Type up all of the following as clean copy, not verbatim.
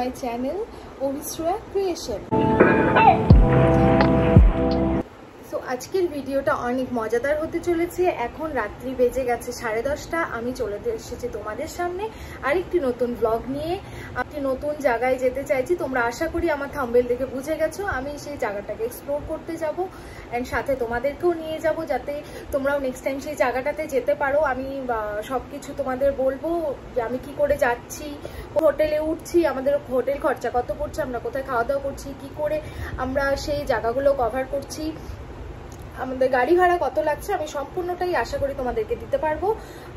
my channel Ovishraya Creation. তো আজকের ভিডিওটা অনেক মজাদার হতে চলেছে। এখন রাত্রি বেজে গেছে 10:30। আমি চলে এসেছি তোমাদের সামনে আরেকটি নতুন ব্লগ নিয়ে। আমি নতুন জায়গায় যেতে চাইছি, তোমরা আশা করি আমার থাম্বনেল দেখে বুঝে গেছো। আমি সেই জায়গাটাকে এক্সপ্লোর করতে যাব অ্যান্ড সাথে তোমাদেরকেও নিয়ে যাব, যাতে তোমরাও নেক্সট টাইম সেই জায়গাটাতে যেতে পারো। আমি সব কিছু তোমাদের বলবো যে আমি কি করে যাচ্ছি, হোটেলে উঠছি, আমাদের হোটেল খরচা কত পড়ছে, আমরা কোথায় খাওয়া দাওয়া করছি, কি করে আমরা সেই জায়গাগুলো কভার করছি, আমাদের গাড়ি ভাড়া কত লাগছে, আমি সম্পূর্ণটাই আশা করি তোমাদেরকে দিতে পারবো।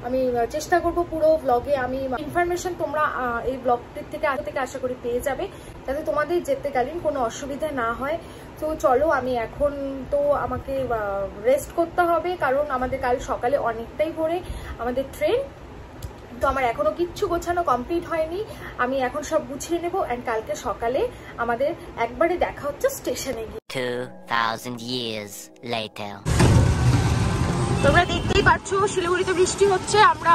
আমি চেষ্টা করব পুরো ব্লগে আমি ইনফরমেশন তোমরা এই ব্লগটির থেকে আশা করি পেয়ে যাবে, যাতে তোমাদের যেতেকালীন কোনো অসুবিধা না হয়। তো চলো, আমি এখন তো আমাকে রেস্ট করতে হবে, কারণ আমাদের কাল সকালে অনেকটাই ভোরে আমাদের ট্রেন। তো আমার এখনো কিচ্ছু গোছানো কমপ্লিট হয়নি, আমি এখন সব গুছিয়ে নেবো অ্যান্ড কালকে সকালে আমাদের একবারে দেখা হচ্ছে স্টেশনে গিয়ে। 2000 years later. তোমরা দেখতেই পাচ্ছ শিলিগুড়িতে বৃষ্টি হচ্ছে। আমরা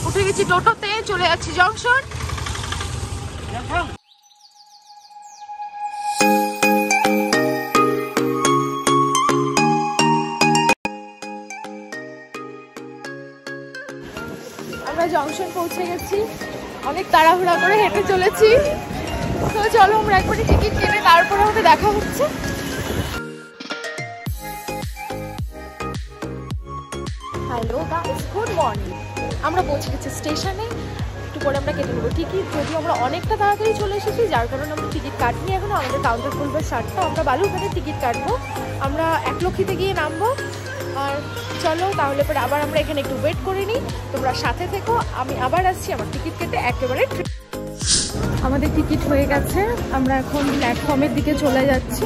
উঠে গেছি টোটোতে, চলে যাচ্ছি জংশন। আমরা জংশন পৌঁছে গেছি, অনেক তাড়াহুড়া করে হেঁটে চলেছি। তো চলো আমরা একবারে টিকিট কেটে তারপরে আমাদের দেখা হচ্ছে। Hello guys, good morning. আমরা পৌঁছে গেছি স্টেশনে, একটু পরে আমরা কেটে নেবো টিকিট। যদিও আমরা অনেকটা তাড়াতাড়ি চলে এসেছি, যার কারণে আমরা টিকিট কাটিনি এখনো। আমাদের কাউন্টার খুলবে 7টা, আমরা বালুরঘাটে টিকিট কাটবো। আমরা একলক্ষীতে গিয়ে নামবো। আর চলো তাহলে পরে আবার আমরা এখানে একটু ওয়েট করে নিই, তোমরা সাথে থেকো। আমি আবার আসছি আমার টিকিট কেটে একেবারে। আমাদের টিকিট হয়ে গেছে, আমরা এখন প্ল্যাটফর্মের দিকে চলে যাচ্ছি।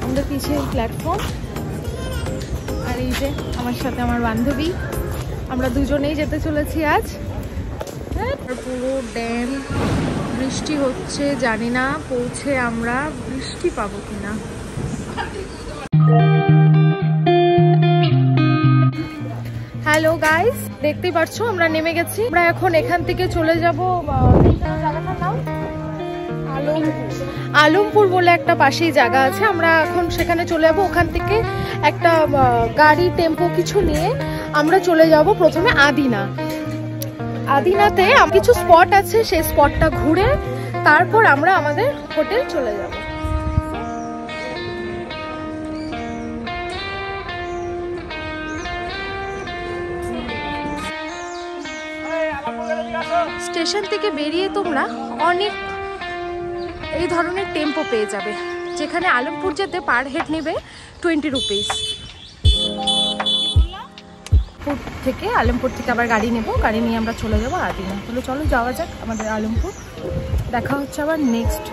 আমাদের পিছিয়ে প্ল্যাটফর্ম, আর এই যে আমার সাথে আমার বান্ধবী, আমরা দুজনেই যেতে চলেছি আজ। পুরো ড্যাম, বৃষ্টি হচ্ছে, জানি না পৌঁছে আমরা বৃষ্টি পাবো কিনা। হ্যালো গাইস, দেখতেই পাচ্ছ আমরা নেমে গেছি। আমরা এখন এখান থেকে চলে যাব জায়গাটার নাম আলমপুর বলে একটা পাশেই জায়গা আছে, আমরা এখন সেখানে চলে যাব। ওখান থেকে একটা গাড়ি টেম্পো কিছু নিয়ে আমরা চলে যাব প্রথমে আদিনা। আদিনাতে কিছু স্পট আছে, সেই স্পটটা ঘুরে তারপর আমরা আমাদের হোটেল চলে যাব। স্টেশন থেকে বেরিয়ে তোমরা অনেক এই ধরনের টেম্পো পেয়ে যাবে, যেখানে আলমপুর যেতে পার হেড নেবে 20 রুপিস। থেকে আলমপুর থেকে আবার গাড়ি নেব, গাড়ি নিয়ে আমরা চলে যাবো আদিনা। তাহলে চলো যাওয়া যাক আমাদের আলমপুর। দেখা হচ্ছে আবার নেক্সট।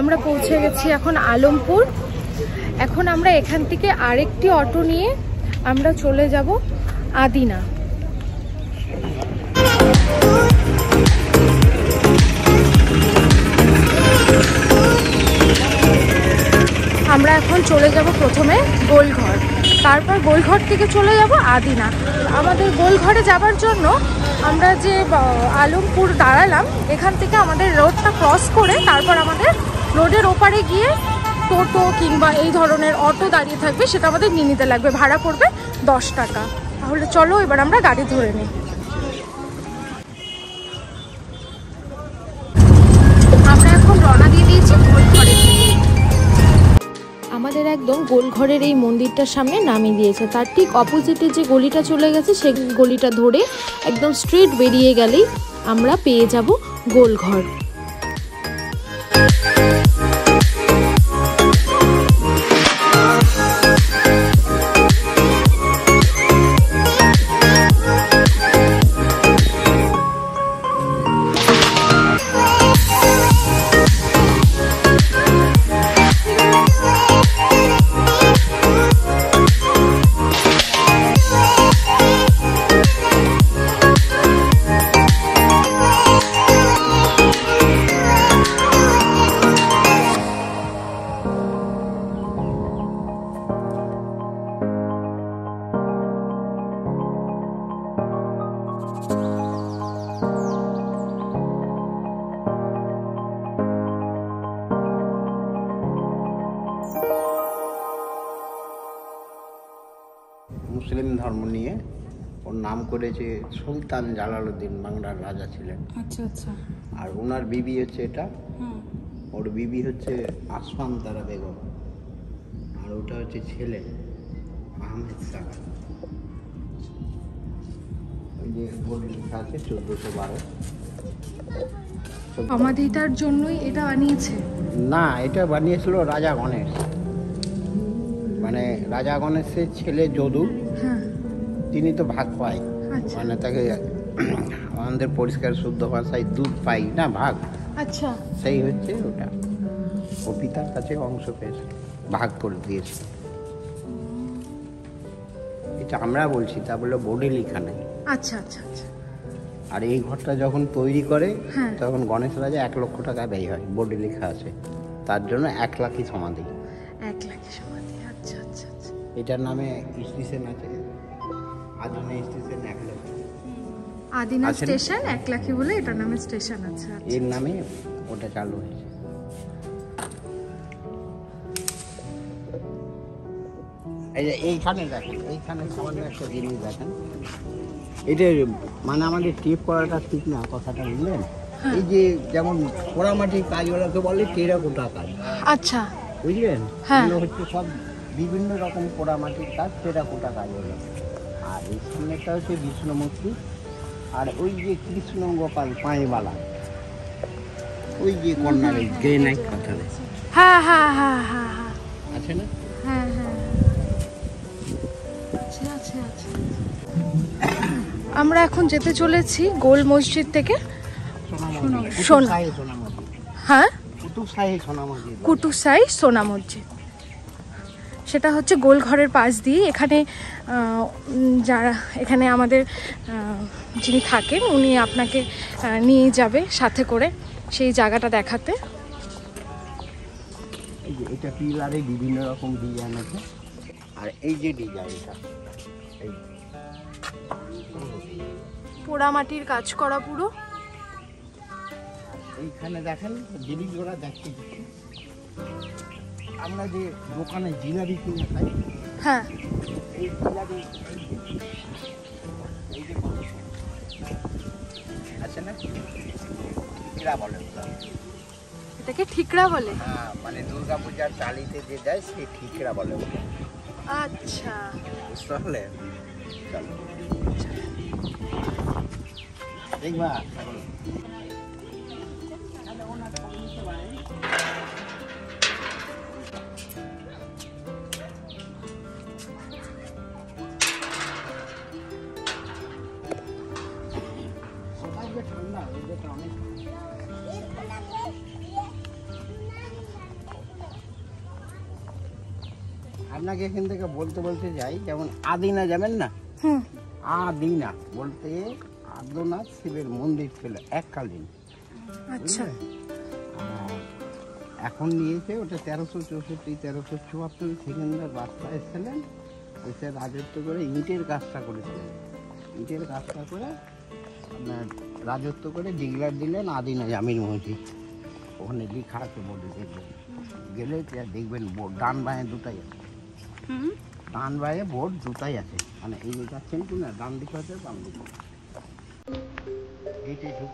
আমরা পৌঁছে গেছি এখন আলমপুর। এখন আমরা এখান থেকে আরেকটি অটো নিয়ে আমরা চলে যাব আদিনা। আমরা এখন চলে যাব প্রথমে গোলঘর, তারপর গোলঘর থেকে চলে যাব আদিনা। আমাদের গোলঘরে যাবার জন্য আমরা যে আলমপুর দাঁড়ালাম, এখান থেকে আমাদের রোডটা ক্রস করে তারপর আমাদের রোডের ওপারে গিয়ে টোটো কিংবা এই ধরনের অটো দাঁড়িয়ে থাকবে, সেটা আমাদের নিয়ে নিতে লাগবে, ভাড়া পড়বে 10 টাকা। তাহলে চলো এবার আমরা গাড়ি ধরে নিই। আমরা এখন রওনা দিয়ে দিয়েছি গোলঘরের দিকে। আমাদের পাশের একদম গোলঘরের এই মন্দিরটার সামনে নামিয়ে দিয়েছে। তার ঠিক অপোজিটে যে গলিটা চলে গেছে সেই গলিটা ধরে একদম স্ট্রেট বেরিয়ে গেলেই আমরা পেয়ে যাব গোলঘর। মুসলিম ধর্ম নিয়ে ওর নাম করেছে সুলতান জালালউদ্দিন, বাংলার রাজা ছিলেন। আচ্ছা আচ্ছা। আর ওনার বিবি হচ্ছে এটা, ওর বিবি হচ্ছে আসমান তারা বেগম, আর ওটা হচ্ছে ছেলে আহমেদ শাহ। ওই যে বোর্ড লেখা আছে 1412। সমাধিটার জন্যই এটা বানিয়েছে? না, এটা বানিয়েছিল রাজা গণেশ, মানে রাজা গণেশের ছেলে যদু। হ্যাঁ, তিনি তো ভাগ পায়, আচ্ছা মানে তাকে আমাদের পরিষ্কার শুদ্ধ ভাষায় দুধ পাই না ভাগ, আচ্ছা। সেই হচ্ছে ওটা। ও পিতার কাছে অংশ পেয়েছে, ভাগ করে দিয়েছে। এটা আমরা বলছি, তা বলে বোর্ডে লেখা নেই। আচ্ছা আচ্ছা আচ্ছা। আর এই ঘরটা যখন তৈরি করে হ্যাঁ। তখন গণেশ রাজা 1 লক্ষ টাকা ব্যয় হয়, বোর্ডে লেখা আছে। তার জন্য 1 লাখই সমাধি। 1 লাখের সমাধি, আচ্ছা আচ্ছা আচ্ছা। এটার নামে স্টেশন আছে, আদিনা স্টেশন 1 লাখ। আদিনা আছে না? স্টেশন 1 লাখি বলে এটার নামে স্টেশন আছে। আচ্ছা। এর নামে ওটা চালু হয়েছে। এই যে এইখানে দেখেন, এইখানে সামান্য একটা জিনিস দেখেন, এটা মানে আমাদের টেপ করাটা ঠিক না, কথাটা বুঝলেন? এই যে যেমন পোড়ামাটির কাজগুলোকে বলে টেরাকোটা কাজ, আচ্ছা বুঝলেন? হ্যাঁ। এগুলো হচ্ছে সব বিভিন্ন রকম পোড়ামাটির কাজ, টেরাকোটা কাজ হলো। আর এই সামনেটা হচ্ছে বিষ্ণুমূর্তি, আর ওই যে কৃষ্ণ গোপাল পাঁচবালা, ওই যে কর্নার গ্রেনাইট পাথরে হ্যাঁ হ্যাঁ হ্যাঁ হ্যাঁ হ্যাঁ আছে না? হ্যাঁ হ্যাঁ আচ্ছা আচ্ছা আচ্ছা। আমরা এখন যেতে চলেছি গোল মসজিদ থেকে হ্যাঁ কুতুবশাহী সোনা মসজিদ। সেটা হচ্ছে গোলঘরের পাশ দিয়ে। এখানে যারা এখানে আমাদের যিনি থাকেন উনি আপনাকে নিয়ে যাবে সাথে করে সেই জায়গাটা দেখাতে। এটা পিলারে বিভিন্ন রকম ডিজাইন আছে, আর এই যে ডিজাইনটা এই পোড়ামাটির কাজ করা পুরো। এইখানে দেখেন জিনিস ওরা দেখতে, আমরা যে দোকানে জিলাপি কিনে খাই, হ্যাঁ এই জিলাপি এই যে আছে না, ঠিকরা বলে ওটা। এটাকে ঠিকরা বলে? হ্যাঁ, মানে দুর্গা পূজার চালিতে যে দেয় সেই ঠিকরা বলে ওটা। আচ্ছা, বুঝতে পারলে? দেখবা ঠান্ডা অনেক। আপনাকে এখান থেকে বলতে যাই, যেমন আদিনা যাবেন না, আদিনা বলতে আদ্যনাথ শিবের মন্দির ছিল এককালীন। আচ্ছা। এখন নিয়েছে ওটা 1364-1374 সেকেন্ডার বাদশা এসেছিলেন, এসে রাজত্ব করে ইটের কাজটা করেছিলেন। ইটের কাজটা করে আপনার রাজত্ব করে ডিক্লার দিলেন আদিনা জামির মসজিদ। ওখানে লেখা আছে বোর্ডে, দেখবেন গেলে দেখবেন বোর্ড ডান বাঁয়ে দুটাই আছে, ডান বাঁয়ে বোর্ড দুটাই আছে, মানে এই যে যাচ্ছেন কি না ডান দিকে আছে বাম দিকে। গেটে ঢুক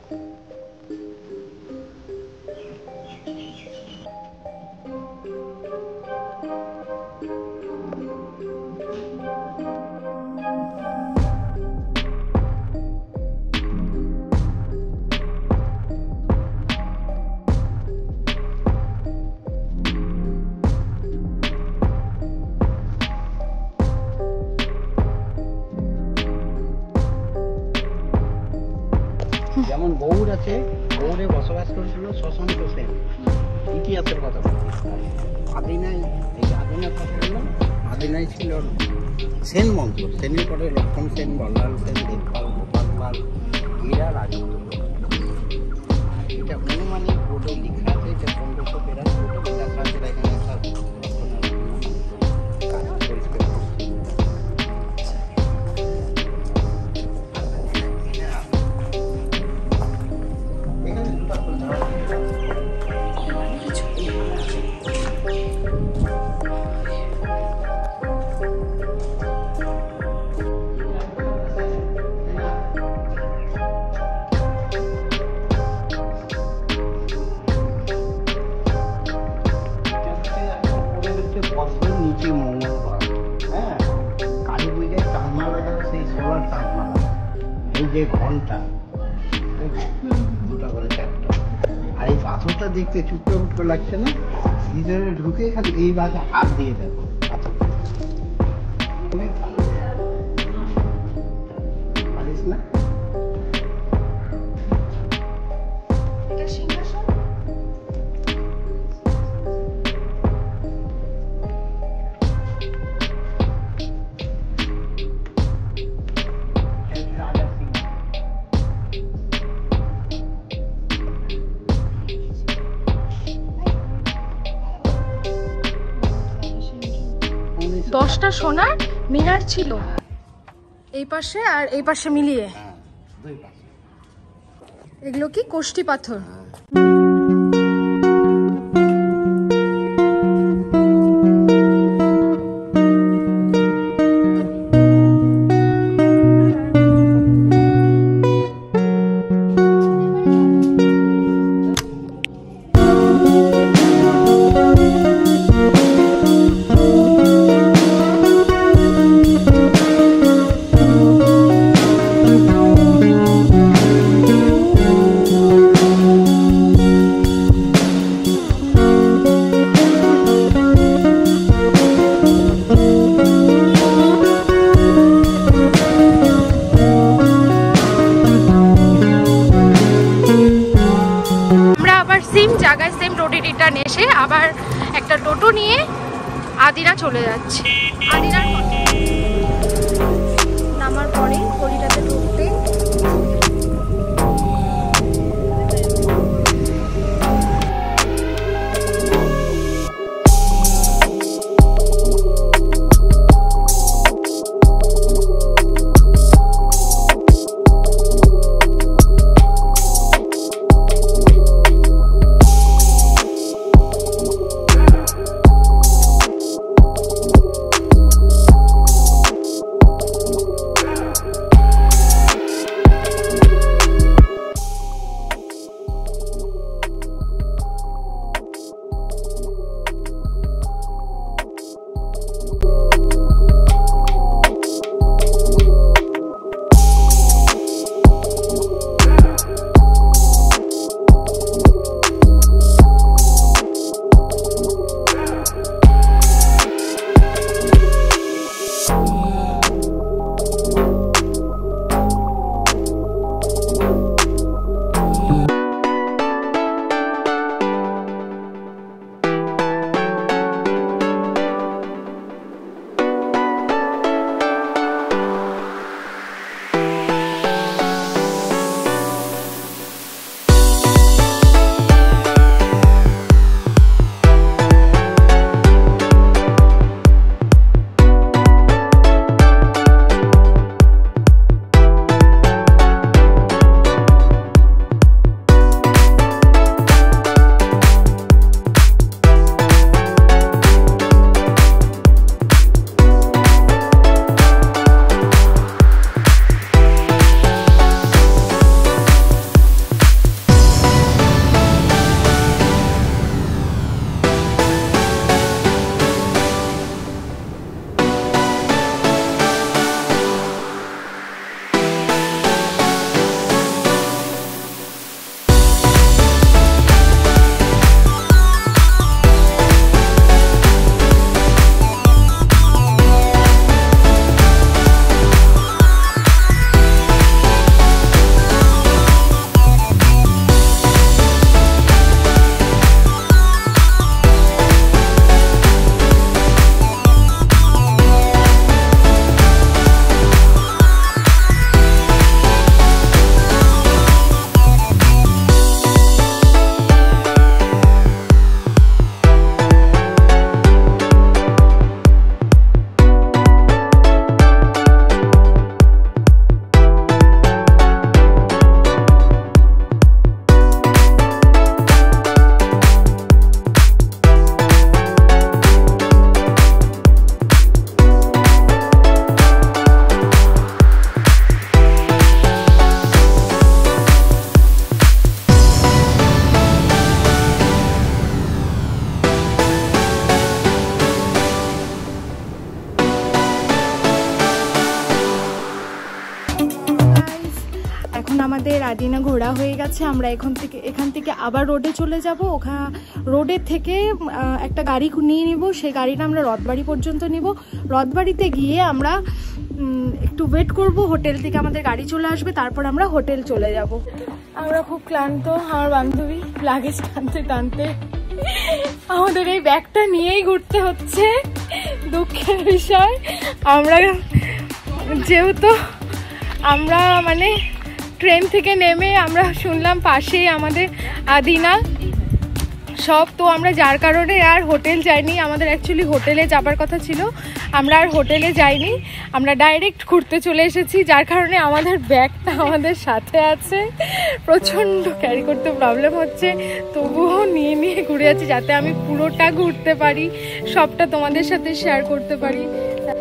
আছে গৌড়ে বসবাস করেছিল শশাঙ্ক সেন, ইতিহাসের কথা বলছি। আদিনায়, এই আদিনার কথা বললাম, আদিনায় ছিল সেন বংশ, সেনের পরে লক্ষণ সেন, বল্লাল সেন, দেবপাল, গোপাল পাল, এরা রাজত্ব করত। এটা অনুমানিক বোর্ডে লেখা আছে, এটা 1582 বোর্ডে লেখা আছে। এখানে সব কাজ পরিষ্কার করছে। এখানে দুটো কথা নিচে মঙ্গল ঘর, হ্যাঁ, কালী পুজোয় চাঁদমালা, সেই সোলার চাঁদমালা, এই যে ঘন্টা দুটা করে চারটা, আর এই পাথরটা দেখতে চুপকে উঠকে লাগছে না, ভিতরে ঢুকে খালি এই বাজে হাত দিয়ে দেখো পাথরটা, খুবই ভালো পারিস না? দশটা সোনার মিনার ছিল এই পাশে আর এই পাশে মিলিয়ে। এগুলো কি কোষ্ঠী পাথর? জায়গায় সেম রোডে রিটার্ন এসে আবার একটা টোটো নিয়ে আদিনা চলে যাচ্ছে। আদিনার নামার পরে গলিটাতে ঢুকতে আমাদের আদিনা ঘোরা হয়ে গেছে। আমরা এখান থেকে আবার রোডে চলে যাব। রোডের থেকে একটা গাড়ি নিয়ে নিব, সেই গাড়িটা আমরা রথবাড়ি পর্যন্ত নিব। রথবাড়িতে গিয়ে আমরা একটু ওয়েট করব, হোটেল থেকে আমাদের গাড়ি চলে আসবে, তারপর আমরা হোটেল চলে যাব। আমরা খুব ক্লান্ত, আমার বান্ধবী লাগেজ টানতে টানতে আমাদের এই ব্যাগটা নিয়েই ঘুরতে হচ্ছে। দুঃখের বিষয়, আমরা যেহেতু আমরা মানে ট্রেন থেকে নেমে আমরা শুনলাম পাশেই আমাদের আদিনা সব, তো আমরা যার কারণে আর হোটেল যাইনি। আমাদের অ্যাকচুয়ালি হোটেলে যাবার কথা ছিল, আমরা আর হোটেলে যাইনি, আমরা ডাইরেক্ট ঘুরতে চলে এসেছি। যার কারণে আমাদের ব্যাগটা আমাদের সাথে আছে, প্রচণ্ড ক্যারি করতে প্রবলেম হচ্ছে, তবুও নিয়ে নিয়ে ঘুরে যাচ্ছি যাতে আমি পুরোটা ঘুরতে পারি, সবটা তোমাদের সাথে শেয়ার করতে পারি।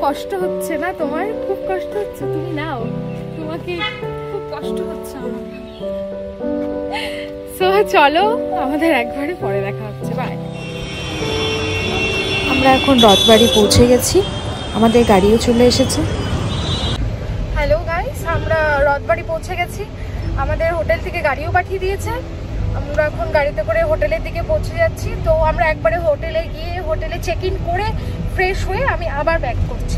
কষ্ট হচ্ছে না তোমার? খুব কষ্ট হচ্ছে, তুমি নাও, তোমাকে খুব কষ্ট হচ্ছে আমার। সো চলো, আমাদের একবারে পরে দেখা হচ্ছে, বাই। আমরা এখন রথবাড়ি পৌঁছে গেছি, আমাদের গাড়িও চলে এসেছে। হ্যালো গাইস, আমরা রথবাড়ি পৌঁছে গেছি, আমাদের হোটেল থেকে গাড়িও পাঠিয়ে দিয়েছে। আমরা এখন গাড়িতে করে হোটেলের দিকে পৌঁছে যাচ্ছি। তো আমরা একবারে হোটেলে গিয়ে হোটেলে চেক ইন করে ফ্রেশ হয়ে আমি আবার ব্যাক করছি।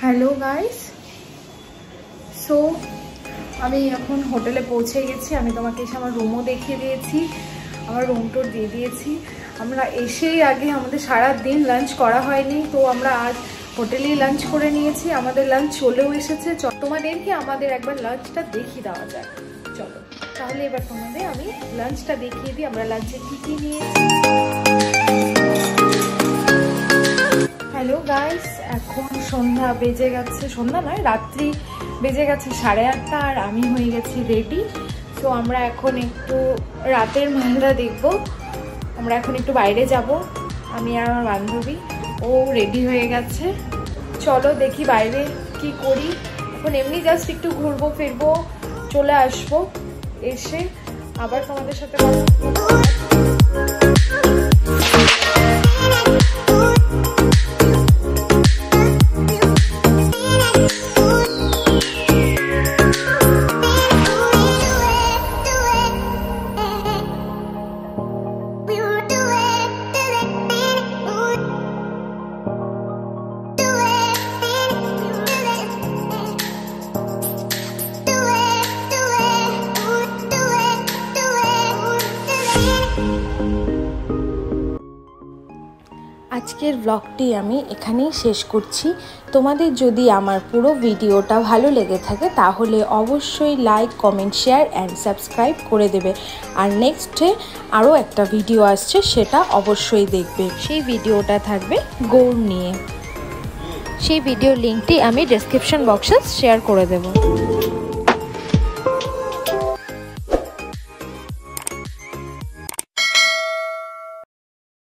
হ্যালো গাইস, সো আমি এখন হোটেলে পৌঁছে গেছি। আমি তোমাকে এসে আমার রুমও দেখিয়ে দিয়েছি, আমার রুম টোর দিয়ে দিয়েছি। আমরা এসেই আগে আমাদের সারা দিন লাঞ্চ করা হয়নি, তো আমরা আজ হোটেলেই লাঞ্চ করে নিয়েছি। আমাদের লাঞ্চ চলেও এসেছে। তোমাদেরকে আমাদের একবার লাঞ্চটা দেখিয়ে দেওয়া যায়, চলো তাহলে। এবার তোমাদের আমি লাঞ্চটা দেখিয়ে দিই আমরা লাঞ্চে কি কি নিয়েছি। হ্যালো গাইস, এখন সন্ধ্যা বেজে গেছে, সন্ধ্যা নয় রাত্রি বেজে গেছে 8:30, আর আমি হয়ে গেছি রেডি। সো আমরা এখন একটু রাতের মালদা দেখব। আমরা এখন একটু বাইরে যাব, আমি আর আমার বান্ধবী, ও রেডি হয়ে গেছে। চলো দেখি বাইরে কি করি। এখন এমনি জাস্ট একটু ঘুরবো ফিরবো, চলে আসবো, এসে আবার তোমাদের সাথে আজকের ব্লগটি আমি এখানেই শেষ করছি। তোমাদের যদি আমার পুরো ভিডিওটা ভালো লেগে থাকে তাহলে অবশ্যই like, comment, share and subscribe করে দেবে। আর নেক্সটে আরও একটা ভিডিও আসছে, সেটা অবশ্যই দেখবে। সেই ভিডিওটা থাকবে গৌড় নিয়ে। সেই ভিডিওর লিঙ্কটি আমি ডেসক্রিপশন বক্সে শেয়ার করে দেবো।